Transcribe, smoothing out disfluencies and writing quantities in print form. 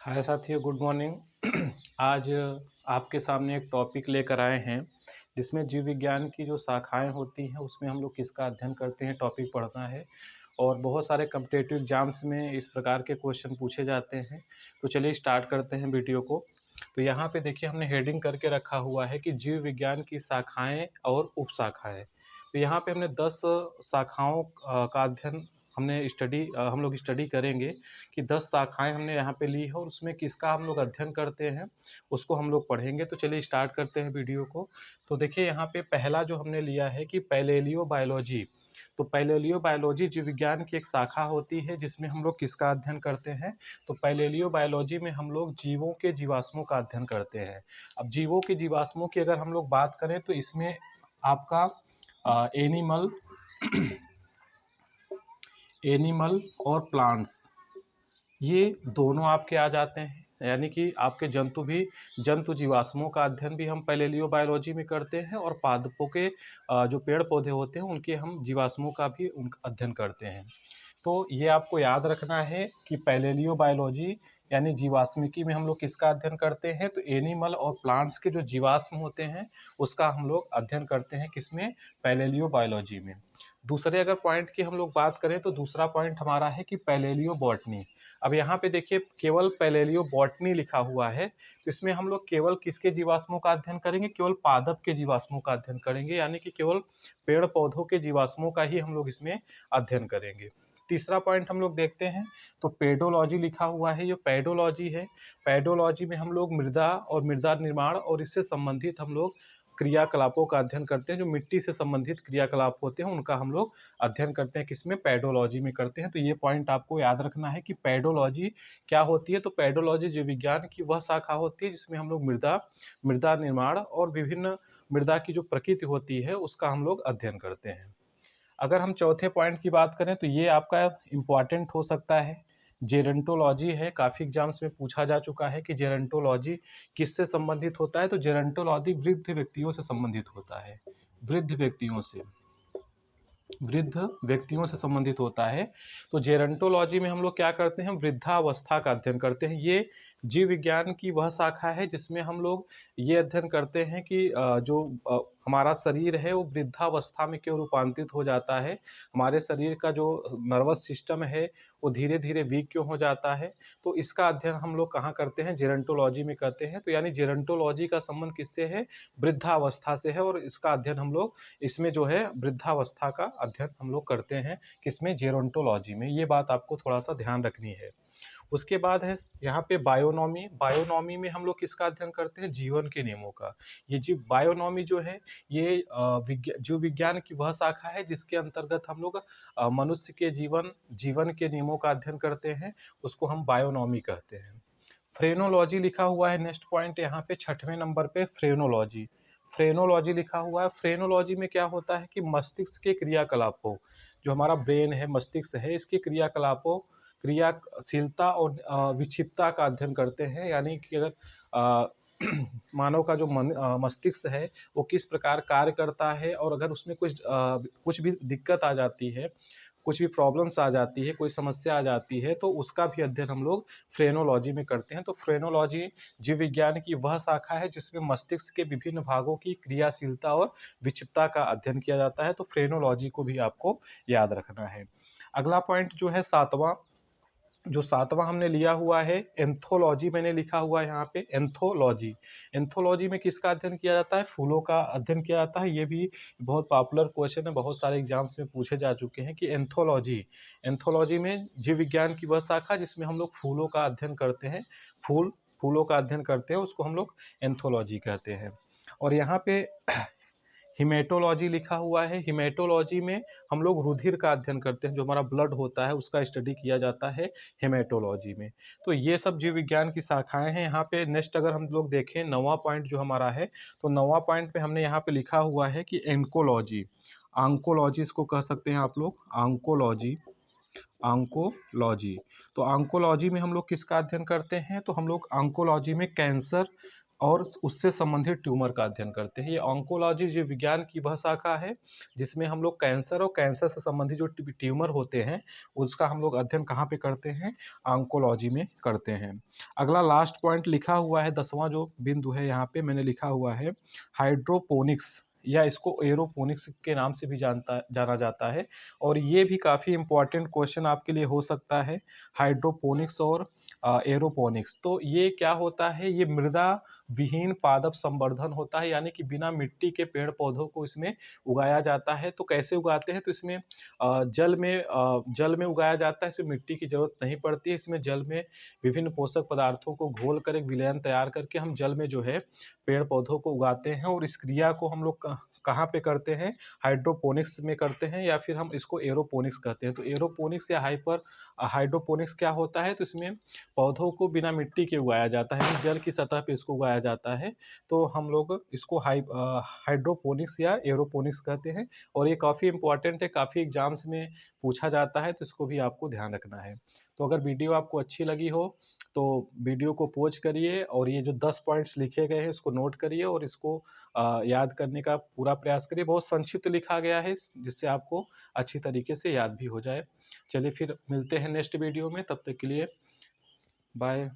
हाय साथियों, good morning. आज आपके सामने एक टॉपिक लेकर आए हैं जिसमें जीव विज्ञान की जो शाखाएं होती हैं उसमें हम लोग किसका अध्ययन करते हैं, टॉपिक पढ़ना है। और बहुत सारे कॉम्पिटिटिव एग्जाम्स में इस प्रकार के क्वेश्चन पूछे जाते हैं। तो चलिए स्टार्ट करते हैं वीडियो को। तो यहाँ पे देखिए हमने हेडिंग करके रखा हुआ है कि जीव विज्ञान की शाखाएं और उपशाखाएं। तो यहाँ पे हमने 10 शाखाओं का अध्ययन हम लोग स्टडी करेंगे कि 10 शाखाएँ हमने यहाँ पे ली है और उसमें किसका हम लोग अध्ययन करते हैं, उसको हम लोग पढ़ेंगे। तो चलिए स्टार्ट करते हैं वीडियो को। तो देखिए यहाँ पे पहला जो हमने लिया है कि पैलेलियोबायोलॉजी। तो पैलेलियोबायोलॉजी जीव विज्ञान की एक शाखा होती है जिसमें हम लोग किसका अध्ययन करते हैं। तो पैलेलियोबायोलॉजी में हम लोग जीवों के जीवाश्मों का अध्ययन करते हैं। अब जीवों के जीवाश्मों की अगर हम लोग बात करें तो इसमें आपका एनिमल एनिमल और प्लांट्स, ये दोनों आपके आ जाते हैं। यानी कि आपके जंतु जीवाश्मों का अध्ययन भी हम पैलेलियोबायोलॉजी में करते हैं और पादपों के जो पेड़ पौधे होते हैं उनके हम जीवाश्मों का भी अध्ययन करते हैं। तो ये आपको याद रखना है कि पैलेलियोबायोलॉजी यानी जीवाश्मिकी में हम लोग किसका अध्ययन करते हैं, तो एनिमल और प्लांट्स के जो जीवाश्म होते हैं उसका हम लोग अध्ययन करते हैं किसमें, पैलेलियोबायोलॉजी में। दूसरे अगर पॉइंट की हम लोग बात करें तो दूसरा पॉइंट हमारा है कि पैलेलियो बॉटनी। अब यहाँ पे देखिए केवल पैलेलियो बॉटनी लिखा हुआ है, तो इसमें हम लोग केवल किसके जीवाश्मों का अध्ययन करेंगे, केवल पादप के जीवाश्मों का अध्ययन करेंगे। यानी कि केवल पेड़ पौधों के जीवाश्मों का ही हम लोग इसमें अध्ययन करेंगे। तीसरा पॉइंट हम लोग देखते हैं तो पेडोलॉजी लिखा हुआ है, ये पेडोलॉजी है। पेडोलॉजी में हम लोग मृदा और मृदा निर्माण और इससे संबंधित हम लोग क्रियाकलापों का अध्ययन करते हैं। जो मिट्टी से संबंधित क्रियाकलाप होते हैं उनका हम लोग अध्ययन करते हैं, किसमें, पेडोलॉजी में करते हैं। तो ये पॉइंट आपको याद रखना है कि पेडोलॉजी क्या होती है। तो पेडोलॉजी जीव विज्ञान की वह शाखा होती है जिसमें हम लोग मृदा निर्माण और विभिन्न मृदा की जो प्रकृति होती है उसका हम लोग अध्ययन करते हैं। अगर हम चौथे पॉइंट की बात करें तो ये आपका इम्पॉर्टेंट हो सकता है, जेरंटोलॉजी है। काफ़ी एग्जाम्स में पूछा जा चुका है कि जेरंटोलॉजी किससे संबंधित होता है। तो जेरंटोलॉजी वृद्ध व्यक्तियों से संबंधित होता है, वृद्ध व्यक्तियों से संबंधित होता है। तो जेरंटोलॉजी में हम लोग क्या करते हैं, वृद्धावस्था का अध्ययन करते हैं। ये जीव विज्ञान की वह शाखा है जिसमें हम लोग ये अध्ययन करते हैं कि जो हमारा शरीर है वो वृद्धावस्था में क्यों रूपांतरित हो जाता है, हमारे शरीर का जो नर्वस सिस्टम है वो धीरे धीरे वीक क्यों हो जाता है। तो इसका अध्ययन हम लोग कहाँ करते हैं, जेरंटोलॉजी में करते हैं। तो यानी जेरंटोलॉजी का संबंध किससे है, वृद्धावस्था से है। और इसका अध्ययन हम लोग इसमें जो है वृद्धावस्था का अध्ययन हम लोग करते हैं किसमें, जेरोंटोलॉजी में। ये बात आपको थोड़ा सा ध्यान रखनी है। उसके बाद है यहाँ पे बायोनॉमी। बायोनॉमी में हम लोग किसका अध्ययन करते हैं, जीवन के नियमों का। ये जीव बायोनॉमी जो है ये जीव विज्ञान की वह शाखा है जिसके अंतर्गत हम लोग मनुष्य के जीवन के नियमों का अध्ययन करते हैं, उसको हम बायोनॉमी कहते हैं। फ्रेनोलॉजी लिखा हुआ है नेक्स्ट पॉइंट यहाँ पे, छठवें नंबर पे फ्रेनोलॉजी। फ्रेनोलॉजी लिखा हुआ है। फ्रेनोलॉजी में क्या होता है कि मस्तिष्क के क्रियाकलापों, जो हमारा ब्रेन है, मस्तिष्क है, इसके क्रियाकलापों, क्रियाशीलता और विक्षिप्तता का अध्ययन करते हैं। यानी कि अगर मानव का जो मस्तिष्क है वो किस प्रकार कार्य करता है और अगर उसमें कुछ भी दिक्कत आ जाती है, कुछ भी प्रॉब्लम्स आ जाती है, कोई समस्या आ जाती है, तो उसका भी अध्ययन हम लोग फ्रेनोलॉजी में करते हैं। तो फ्रेनोलॉजी जीव विज्ञान की वह शाखा है जिसमें मस्तिष्क के विभिन्न भागों की क्रियाशीलता और विक्षिप्तता का अध्ययन किया जाता है। तो फ्रेनोलॉजी को भी आपको याद रखना है। अगला पॉइंट जो है सातवां हमने लिया हुआ है एंथोलॉजी, मैंने लिखा हुआ है यहाँ पे एंथोलॉजी। एंथोलॉजी में किसका अध्ययन किया जाता है, फूलों का अध्ययन किया जाता है। ये भी बहुत पॉपुलर क्वेश्चन है, बहुत सारे एग्जाम्स में पूछे जा चुके हैं कि एंथोलॉजी में जीव विज्ञान की वह शाखा जिसमें हम लोग फूलों का अध्ययन करते हैं, फूलों का अध्ययन करते हैं, उसको हम लोग एंथोलॉजी कहते हैं। और यहाँ पे हिमेटोलॉजी लिखा हुआ है। हिमेटोलॉजी में हम लोग रुधिर का अध्ययन करते हैं, जो हमारा ब्लड होता है उसका स्टडी किया जाता है हिमेटोलॉजी में। तो ये सब जीव विज्ञान की शाखाएं हैं। यहाँ पे नेक्स्ट अगर हम लोग देखें नौवां पॉइंट जो हमारा है, तो नौवां पॉइंट पे हमने यहाँ पे लिखा हुआ है कि एंकोलॉजी, आंकोलॉजी इसको कह सकते हैं आप लोग, आंकोलॉजी। तो आंकोलॉजी में हम लोग किसका अध्ययन करते हैं, तो हम लोग आंकोलॉजी में कैंसर, और उससे संबंधित ट्यूमर का अध्ययन करते हैं। ये ऑन्कोलॉजी जीव विज्ञान की वह शाखा है जिसमें हम लोग कैंसर और कैंसर से संबंधित जो ट्यूमर होते हैं उसका हम लोग अध्ययन कहाँ पे करते हैं, ऑन्कोलॉजी में करते हैं। अगला लास्ट पॉइंट लिखा हुआ है, 10वां जो बिंदु है यहाँ पे मैंने लिखा हुआ है हाइड्रोपोनिक्स, या इसको एरोपोनिक्स के नाम से भी जाना जाता है। और ये भी काफ़ी इंपॉर्टेंट क्वेश्चन आपके लिए हो सकता है, हाइड्रोपोनिक्स और एरोपोनिक्स। तो ये क्या होता है, ये मृदा विहीन पादप संवर्धन होता है, यानी कि बिना मिट्टी के पेड़ पौधों को इसमें उगाया जाता है। तो कैसे उगाते हैं, तो इसमें जल में उगाया जाता है, इसमें मिट्टी की जरूरत नहीं पड़ती है। इसमें जल में विभिन्न पोषक पदार्थों को घोल कर एक विलयन तैयार करके हम जल में जो है पेड़ पौधों को उगाते हैं। और इस क्रिया को हम लोग कहाँ पे करते हैं, हाइड्रोपोनिक्स में करते हैं, या फिर हम इसको एरोपोनिक्स कहते हैं। तो एरोपोनिक्स या हाइड्रोपोनिक्स क्या होता है, तो इसमें पौधों को बिना मिट्टी के उगाया जाता है, जल की सतह पे इसको उगाया जाता है। तो हम लोग इसको हाइड्रोपोनिक्स या एरोपोनिक्स कहते हैं। और ये काफ़ी इंपॉर्टेंट है, काफ़ी एग्जाम्स में पूछा जाता है, तो इसको भी आपको ध्यान रखना है। तो अगर वीडियो आपको अच्छी लगी हो तो वीडियो को पॉज करिए और ये जो 10 पॉइंट्स लिखे गए हैं इसको नोट करिए और इसको याद करने का पूरा प्रयास करिए। बहुत संक्षिप्त लिखा गया है जिससे आपको अच्छी तरीके से याद भी हो जाए। चलिए फिर मिलते हैं नेक्स्ट वीडियो में, तब तक के लिए बाय।